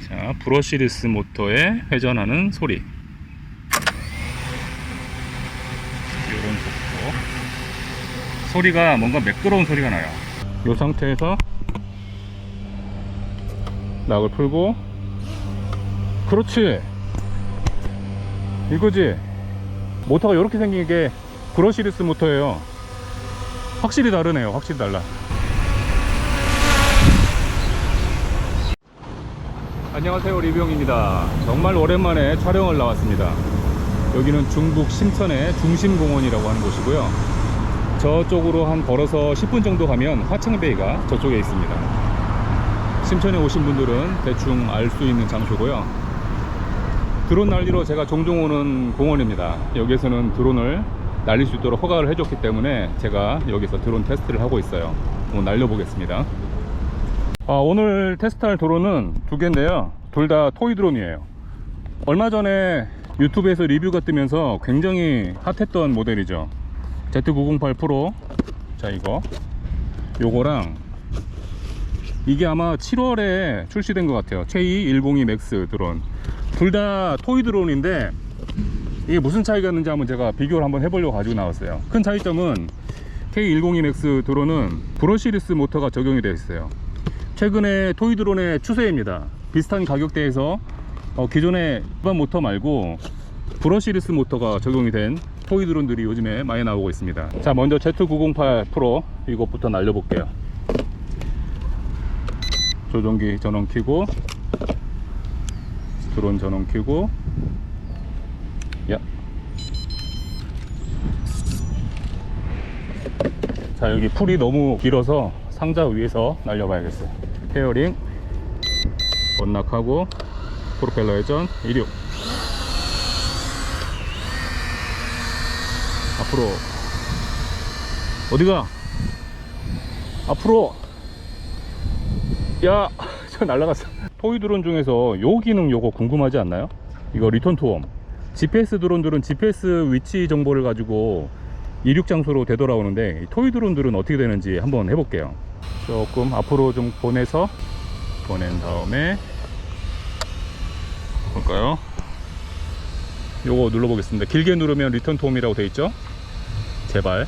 자, 브러시리스 모터의 회전하는 소리. 이런 속도. 소리가 뭔가 매끄러운 소리가 나요. 이 상태에서 락을 풀고, 그렇지, 이거지. 모터가 이렇게 생긴 게 브러시리스 모터예요. 확실히 다르네요. 확실히 달라. 안녕하세요, 리뷰형입니다. 정말 오랜만에 촬영을 나왔습니다. 여기는 중북 심천의 중심공원이라고 하는 곳이고요. 저쪽으로 한 걸어서 10분 정도 가면 화창베이가 저쪽에 있습니다. 심천에 오신 분들은 대충 알 수 있는 장소고요. 드론 날리러 제가 종종 오는 공원입니다. 여기에서는 드론을 날릴 수 있도록 허가를 해줬기 때문에 제가 여기서 드론 테스트를 하고 있어요. 한번 날려보겠습니다. 오늘 테스트할 드론은 두 개인데요, 둘 다 토이 드론이에요. 얼마 전에 유튜브에서 리뷰가 뜨면서 굉장히 핫했던 모델이죠. Z908 프로. 자, 요거랑 이게 아마 7월에 출시된 것 같아요. K102 맥스 드론. 둘 다 토이 드론인데 이게 무슨 차이가 있는지 한번 제가 비교를 한번 해보려고 가지고 나왔어요. 큰 차이점은 K102 맥스 드론은 브러시리스 모터가 적용이 되어 있어요. 최근에 토이 드론의 추세입니다. 비슷한 가격대에서 기존의 일반 모터 말고 브러시리스 모터가 적용이 된 토이 드론들이 요즘에 많이 나오고 있습니다. 자, 먼저 Z908 프로 이것부터 날려볼게요. 조종기 전원 켜고, 드론 전원 켜고, 야. 자, 여기 풀이 너무 길어서 상자 위에서 날려봐야겠어요. 페어링 원락하고 프로펠러 회전 이륙. 앞으로. 어디가? 앞으로. 야, 저 날라갔어. 토이 드론 중에서 요 기능 요거 궁금하지 않나요? 이거 리턴 투 홈. GPS 드론들은 GPS 위치 정보를 가지고 이륙 장소로 되돌아오는데, 토이 드론들은 어떻게 되는지 한번 해볼게요. 조금 앞으로 좀 보낸 다음에 볼까요? 요거 눌러보겠습니다. 길게 누르면 리턴 투 홈이라고 되어 있죠? 제발.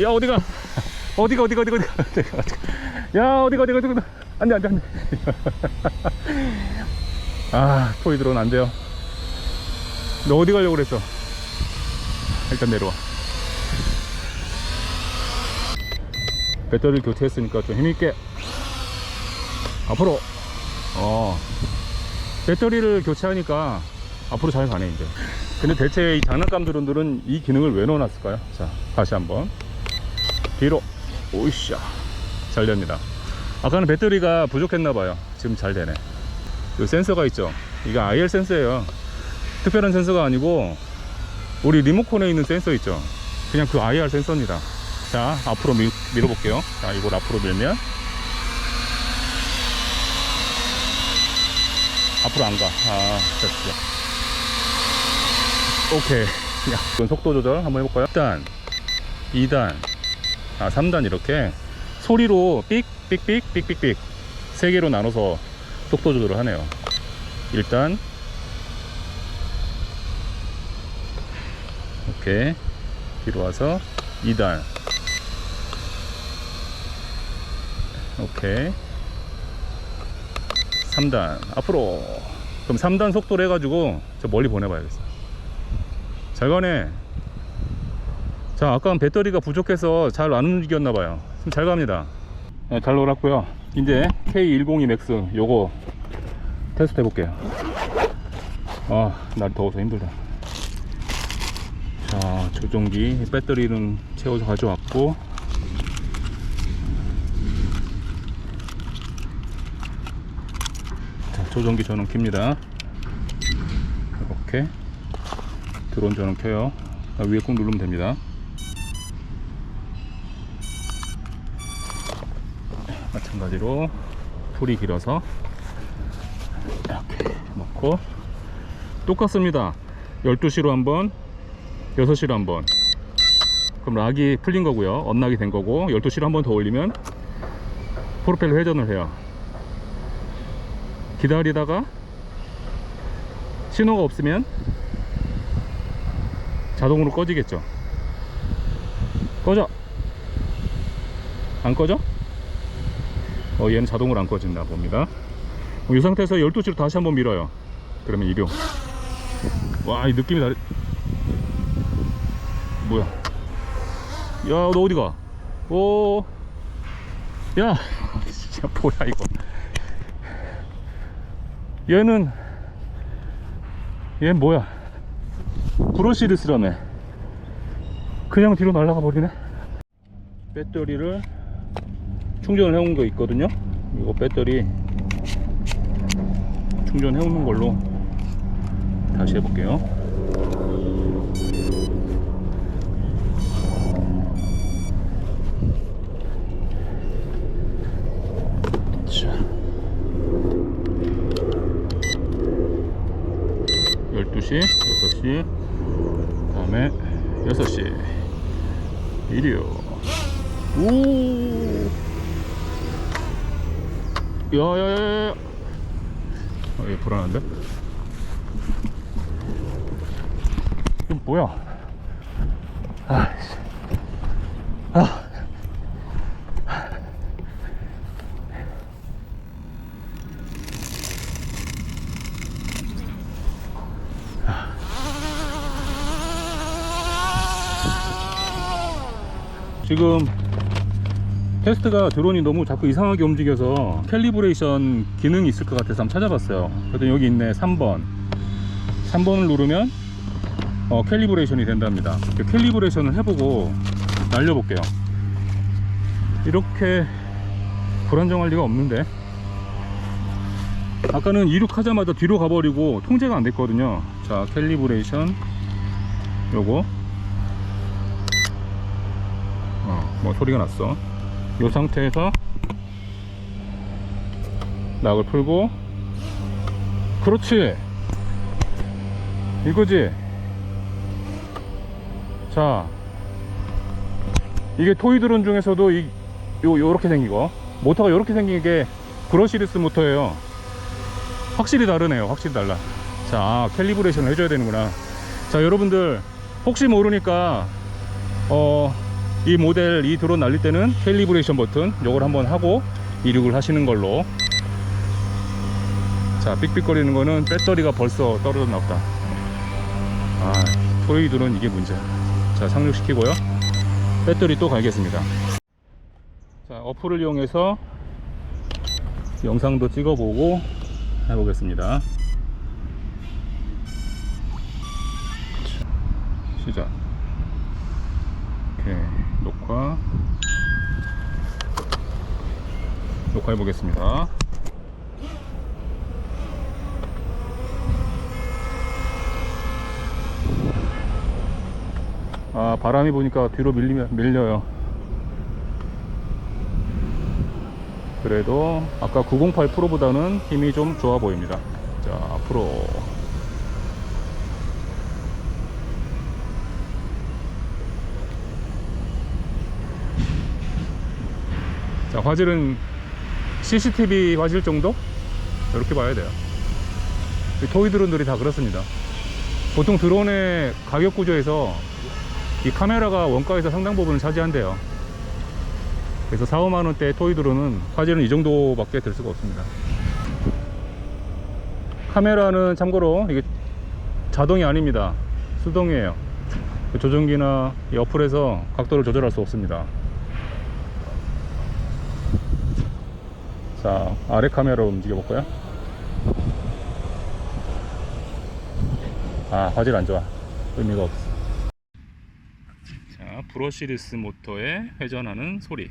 야, 어디가? 야, 어디가? 안돼. 아, 토이 드론 안 돼요. 너 어디 가려고 그랬어? 일단 내려와. 배터리를 교체했으니까 좀 힘있게 앞으로. 배터리를 교체하니까 앞으로 잘 가네 이제. 근데 대체 이 장난감 드론들은 이 기능을 왜 넣어놨을까요? 자, 다시 한번 뒤로. 오이샤, 잘 됩니다. 아까는 배터리가 부족했나봐요. 지금 잘 되네. 이 센서가 있죠, 이게 IR 센서예요. 특별한 센서가 아니고 우리 리모컨에 있는 센서 있죠, 그냥 그 IR 센서입니다. 자, 앞으로 밀어볼게요. 자, 이걸 앞으로 밀면 앞으로 안 가. 됐어. 오케이. 야, 이건 속도 조절 한번 해볼까요? 1단, 2단, 3단 이렇게 소리로 삑삑삑 3개로 나눠서 속도 조절을 하네요. 1단. 오케이. 뒤로 와서 2단. 오케이. 3단 앞으로. 그럼 3단 속도로 해가지고 저 멀리 보내봐야겠어. 잘 가네. 자, 아까는 배터리가 부족해서 잘 안 움직였나봐요. 지금 잘 갑니다. 네, 잘 놀았고요. 이제 K102 맥스 요거 테스트 해볼게요. 날 더워서 힘들다. 자, 조종기 배터리는 채워서 가져왔고, 자, 조종기 전원 켭니다. 이렇게 드론 전원 켜요. 위에 꾹 누르면 됩니다. 마찬가지로 풀이 길어서 이렇게 놓고, 똑같습니다. 12시로 한번, 6시로 한번. 그럼 락이 풀린 거고요, 언락이 된 거고, 12시로 한 번 더 올리면 프로펠러 회전을 해요. 기다리다가 신호가 없으면 자동으로 꺼지겠죠. 꺼져. 안 꺼져? 얘는 자동으로 안 꺼진다 봅니다. 이 상태에서 12시로 다시 한번 밀어요. 그러면 이륙. 와, 이 느낌이 다르. 뭐야? 야, 너 어디가? 오, 야, 진짜 뭐야 이거? 얘는 뭐야? 브러시리스라며. 그냥 뒤로 날아가 버리네. 배터리를 충전을 해온 거 있거든요. 이거 배터리 충전해 오는 걸로 다시 해볼게요. 자, 12시, 6시, 그 다음에 6시 이륙. 오, 야야야야. 얘 불안한데? 이거 뭐야? 아이씨. 아. 지금 테스트가 드론이 너무 자꾸 이상하게 움직여서 캘리브레이션 기능이 있을 것 같아서 한번 찾아봤어요. 그래도 여기 있네. 3번을 누르면 캘리브레이션이 된답니다. 캘리브레이션을 해보고 날려볼게요. 이렇게 불안정할 리가 없는데. 아까는 이륙하자마자 뒤로 가버리고 통제가 안 됐거든요. 자, 캘리브레이션 요거 뭐 소리가 났어. 이 상태에서 락을 풀고, 그렇지, 이거지. 자, 이게 토이 드론 중에서도 요렇게 생긴 거, 모터가 요렇게 생긴 게 브러시리스 모터예요. 확실히 다르네요. 확실히 달라. 자, 캘리브레이션을 해줘야 되는구나. 자, 여러분들 혹시 모르니까 이 모델, 이 드론 날릴 때는 캘리브레이션 버튼 요걸 한번 하고 이륙을 하시는 걸로. 자, 삑삑거리는 거는 배터리가 벌써 떨어졌나 보다. 아, 토이 드론 이게 문제야. 자, 상륙시키고요. 배터리 또 갈겠습니다. 자, 어플을 이용해서 영상도 찍어보고 해보겠습니다. 시작. 오케이, 녹화해 보겠습니다. 아, 바람이 보니까 뒤로 밀려요. 그래도 아까 908 프로보다는 힘이 좀 좋아 보입니다. 자, 앞으로. 자, 화질은 CCTV 화질 정도? 이렇게 봐야 돼요. 토이 드론들이 다 그렇습니다. 보통 드론의 가격 구조에서 이 카메라가 원가에서 상당 부분을 차지한대요. 그래서 4, 5만원대 토이 드론은 화질은 이 정도밖에 될 수가 없습니다. 카메라는 참고로 이게 자동이 아닙니다. 수동이에요. 조종기나 이 어플에서 각도를 조절할 수 없습니다. 자, 아래 카메라로 움직여 볼까요? 아, 화질 안 좋아. 의미가 없어. 자, 브러시리스 모터에 회전하는 소리.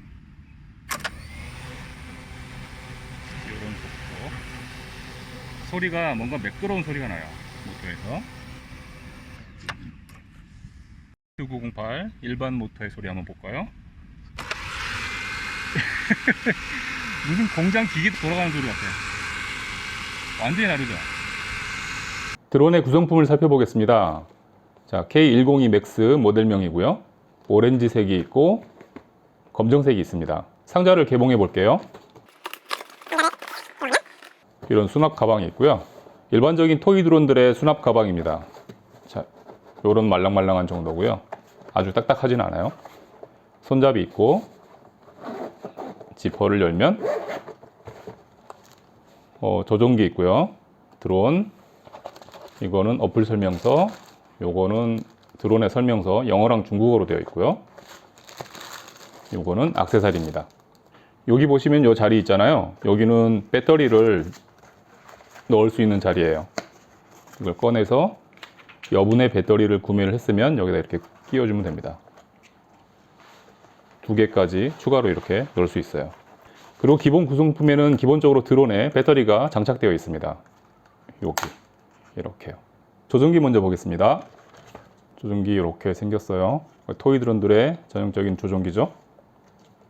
이런 속도. 소리가 뭔가 매끄러운 소리가 나요. 모터에서. 908 일반 모터의 소리 한번 볼까요? 무슨 공장 기계 돌아가는 소리 같아요. 완전히 다르죠? 드론의 구성품을 살펴보겠습니다. 자, K102 맥스 모델명이고요. 오렌지색이 있고 검정색이 있습니다. 상자를 개봉해 볼게요. 이런 수납 가방이 있고요. 일반적인 토이 드론들의 수납 가방입니다. 자, 요런 말랑말랑한 정도고요. 아주 딱딱하진 않아요. 손잡이 있고, 지퍼를 열면 조종기 있고요. 드론, 이거는 어플 설명서, 요거는 드론의 설명서, 영어랑 중국어로 되어 있고요. 요거는 액세서리입니다. 여기 보시면 요 자리 있잖아요. 여기는 배터리를 넣을 수 있는 자리예요. 이걸 꺼내서 여분의 배터리를 구매를 했으면 여기다 이렇게 끼워주면 됩니다. 2개까지 추가로 이렇게 넣을 수 있어요. 그리고 기본 구성품에는 기본적으로 드론에 배터리가 장착되어 있습니다. 여기 이렇게요. 조종기 먼저 보겠습니다. 조종기 이렇게 생겼어요. 토이 드론들의 전형적인 조종기죠.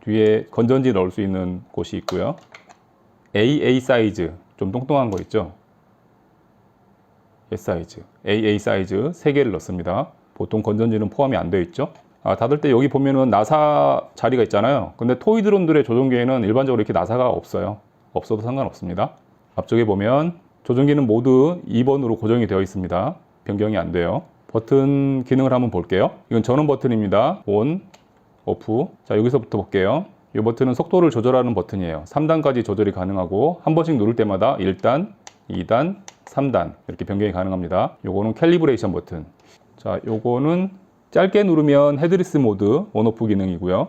뒤에 건전지 넣을 수 있는 곳이 있고요. AA 사이즈, 좀 뚱뚱한 거 있죠? S 사이즈, AA 사이즈 3개를 넣습니다. 보통 건전지는 포함이 안 되어 있죠. 닫을 때 여기 보면은 나사 자리가 있잖아요. 근데 토이 드론들의 조종기에는 일반적으로 이렇게 나사가 없어요. 없어도 상관없습니다. 앞쪽에 보면 조종기는 모두 2번으로 고정이 되어 있습니다. 변경이 안 돼요. 버튼 기능을 한번 볼게요. 이건 전원 버튼입니다. 온, 오프. 자, 여기서부터 볼게요. 이 버튼은 속도를 조절하는 버튼이에요. 3단까지 조절이 가능하고 한 번씩 누를 때마다 1단, 2단, 3단 이렇게 변경이 가능합니다. 요거는 캘리브레이션 버튼. 자, 요거는 짧게 누르면 헤드리스 모드 온오프 기능이고요.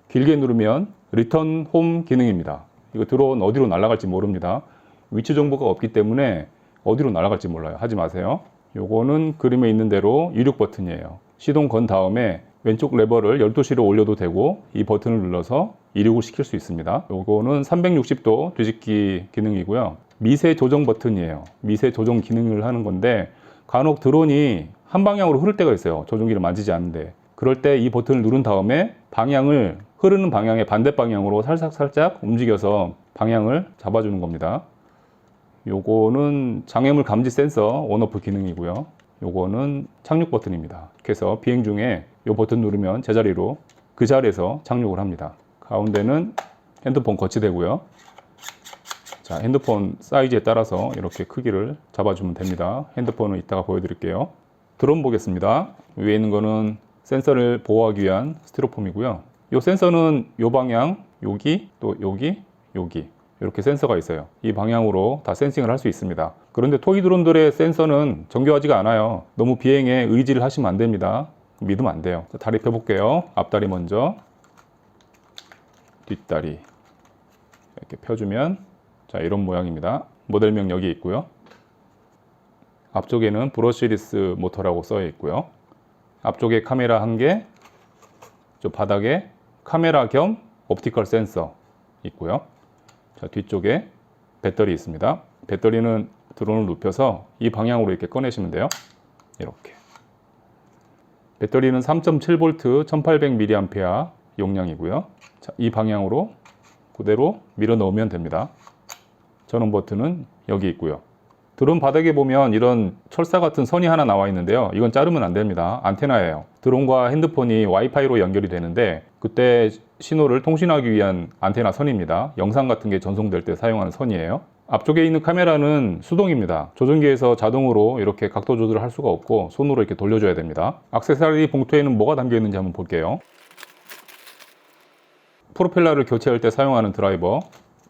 길게 누르면 리턴 홈 기능입니다. 이거 드론 어디로 날아갈지 모릅니다. 위치 정보가 없기 때문에 어디로 날아갈지 몰라요. 하지 마세요. 요거는 그림에 있는 대로 이륙 버튼이에요. 시동 건 다음에 왼쪽 레버를 12시로 올려도 되고 이 버튼을 눌러서 이륙을 시킬 수 있습니다. 요거는 360도 뒤집기 기능이고요. 미세 조정 버튼이에요. 미세 조정 기능을 하는 건데 간혹 드론이 한 방향으로 흐를 때가 있어요. 조종기를 만지지 않는데. 그럴 때 이 버튼을 누른 다음에 방향을 흐르는 방향의 반대 방향으로 살짝 움직여서 방향을 잡아주는 겁니다. 요거는 장애물 감지 센서 온오프 기능이고요. 요거는 착륙 버튼입니다. 그래서 비행 중에 요 버튼 누르면 제자리로 그 자리에서 착륙을 합니다. 가운데는 핸드폰 거치대고요. 자, 핸드폰 사이즈에 따라서 이렇게 크기를 잡아주면 됩니다. 핸드폰은 이따가 보여드릴게요. 드론 보겠습니다. 위에 있는 거는 센서를 보호하기 위한 스티로폼이고요. 이 센서는 이 방향, 여기, 또 여기, 여기 이렇게 센서가 있어요. 이 방향으로 다 센싱을 할 수 있습니다. 그런데 토이 드론들의 센서는 정교하지가 않아요. 너무 비행에 의지를 하시면 안 됩니다. 믿으면 안 돼요. 자, 다리 펴볼게요. 앞다리 먼저, 뒷다리 이렇게 펴주면 자, 이런 모양입니다. 모델명 여기 있고요. 앞쪽에는 브러쉬리스 모터라고 써 있고요. 앞쪽에 카메라 1개, 저 바닥에 카메라 겸 옵티컬 센서 있고요. 자, 뒤쪽에 배터리 있습니다. 배터리는 드론을 눕혀서 이 방향으로 이렇게 꺼내시면 돼요. 이렇게. 배터리는 3.7V 1800mAh 용량이고요. 자, 이 방향으로 그대로 밀어 넣으면 됩니다. 전원 버튼은 여기 있고요. 드론 바닥에 보면 이런 철사 같은 선이 하나 나와 있는데요. 이건 자르면 안 됩니다. 안테나예요. 드론과 핸드폰이 와이파이로 연결이 되는데 그때 신호를 통신하기 위한 안테나 선입니다. 영상 같은 게 전송될 때 사용하는 선이에요. 앞쪽에 있는 카메라는 수동입니다. 조종기에서 자동으로 이렇게 각도 조절을 할 수가 없고 손으로 이렇게 돌려줘야 됩니다. 액세서리 봉투에는 뭐가 담겨 있는지 한번 볼게요. 프로펠러를 교체할 때 사용하는 드라이버,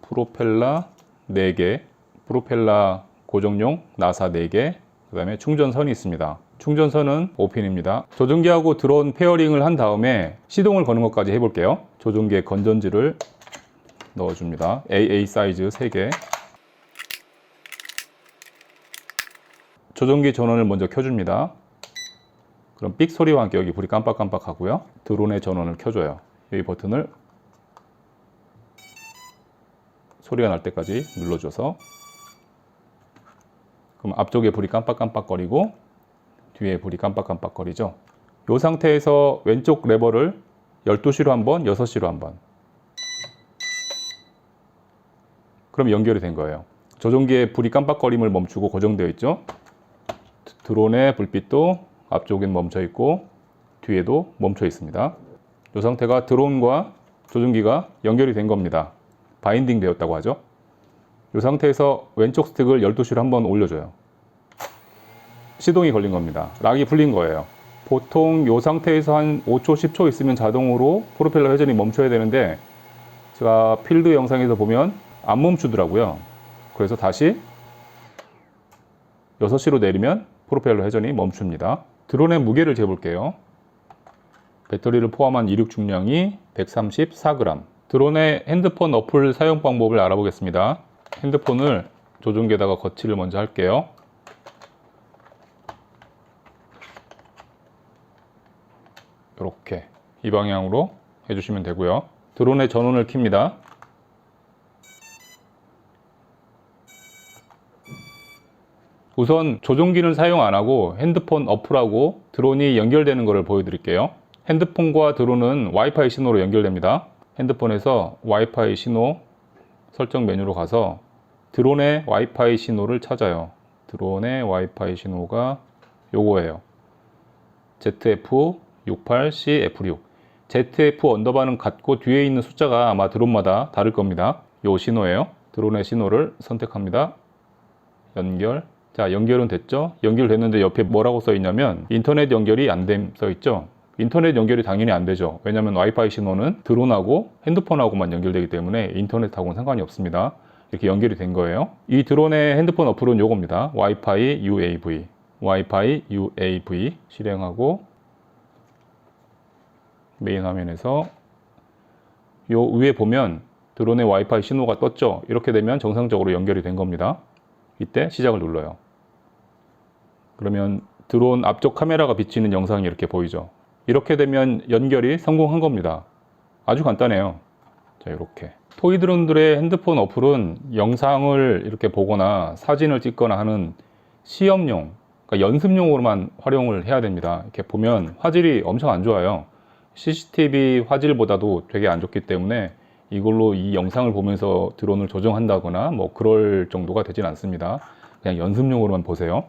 프로펠러 4개, 프로펠러 고정용 나사 4개, 그 다음에 충전선이 있습니다. 충전선은 5핀입니다. 조종기하고 드론 페어링을 한 다음에 시동을 거는 것까지 해볼게요. 조종기에 건전지를 넣어줍니다. AA 사이즈 3개. 조종기 전원을 먼저 켜줍니다. 그럼 삑 소리와 함께 여기 불이 깜빡깜빡 하고요. 드론의 전원을 켜줘요. 이 버튼을 소리가 날 때까지 눌러줘서 그럼 앞쪽에 불이 깜빡깜빡거리고 뒤에 불이 깜빡깜빡거리죠. 이 상태에서 왼쪽 레버를 12시로 한번, 6시로 한번. 그럼 연결이 된 거예요. 조종기의 불이 깜빡거림을 멈추고 고정되어 있죠. 드론의 불빛도 앞쪽엔 멈춰 있고 뒤에도 멈춰 있습니다. 이 상태가 드론과 조종기가 연결이 된 겁니다. 바인딩 되었다고 하죠. 이 상태에서 왼쪽 스틱을 12시로 한번 올려줘요. 시동이 걸린 겁니다. 락이 풀린 거예요. 보통 이 상태에서 한 5초, 10초 있으면 자동으로 프로펠러 회전이 멈춰야 되는데 제가 필드 영상에서 보면 안 멈추더라고요. 그래서 다시 6시로 내리면 프로펠러 회전이 멈춥니다. 드론의 무게를 재볼게요. 배터리를 포함한 이륙 중량이 134g. 드론의 핸드폰 어플 사용 방법을 알아보겠습니다. 핸드폰을 조종기에다가 거치를 먼저 할게요. 이렇게 이 방향으로 해주시면 되고요. 드론의 전원을 켭니다. 우선 조종기는 사용 안 하고 핸드폰 어플하고 드론이 연결되는 것을 보여드릴게요. 핸드폰과 드론은 와이파이 신호로 연결됩니다. 핸드폰에서 와이파이 신호 설정 메뉴로 가서 드론의 와이파이 신호를 찾아요. 드론의 와이파이 신호가 요거예요. ZF68CF6. ZF 언더바는 같고 뒤에 있는 숫자가 아마 드론마다 다를 겁니다. 요 신호예요. 드론의 신호를 선택합니다. 연결. 자, 연결은 됐죠? 연결됐는데 옆에 뭐라고 써 있냐면 인터넷 연결이 안 됨 써 있죠? 인터넷 연결이 당연히 안 되죠. 왜냐면 와이파이 신호는 드론하고 핸드폰하고만 연결되기 때문에 인터넷하고는 상관이 없습니다. 이렇게 연결이 된 거예요. 이 드론의 핸드폰 어플은 요겁니다. 와이파이 UAV. 와이파이 UAV 실행하고 메인 화면에서 요 위에 보면 드론의 와이파이 신호가 떴죠? 이렇게 되면 정상적으로 연결이 된 겁니다. 이때 시작을 눌러요. 그러면 드론 앞쪽 카메라가 비치는 영상이 이렇게 보이죠? 이렇게 되면 연결이 성공한 겁니다. 아주 간단해요. 자, 이렇게. 토이 드론들의 핸드폰 어플은 영상을 이렇게 보거나 사진을 찍거나 하는 시험용, 그러니까 연습용으로만 활용을 해야 됩니다. 이렇게 보면 화질이 엄청 안 좋아요. CCTV 화질보다도 되게 안 좋기 때문에 이걸로 이 영상을 보면서 드론을 조정한다거나 뭐 그럴 정도가 되진 않습니다. 그냥 연습용으로만 보세요.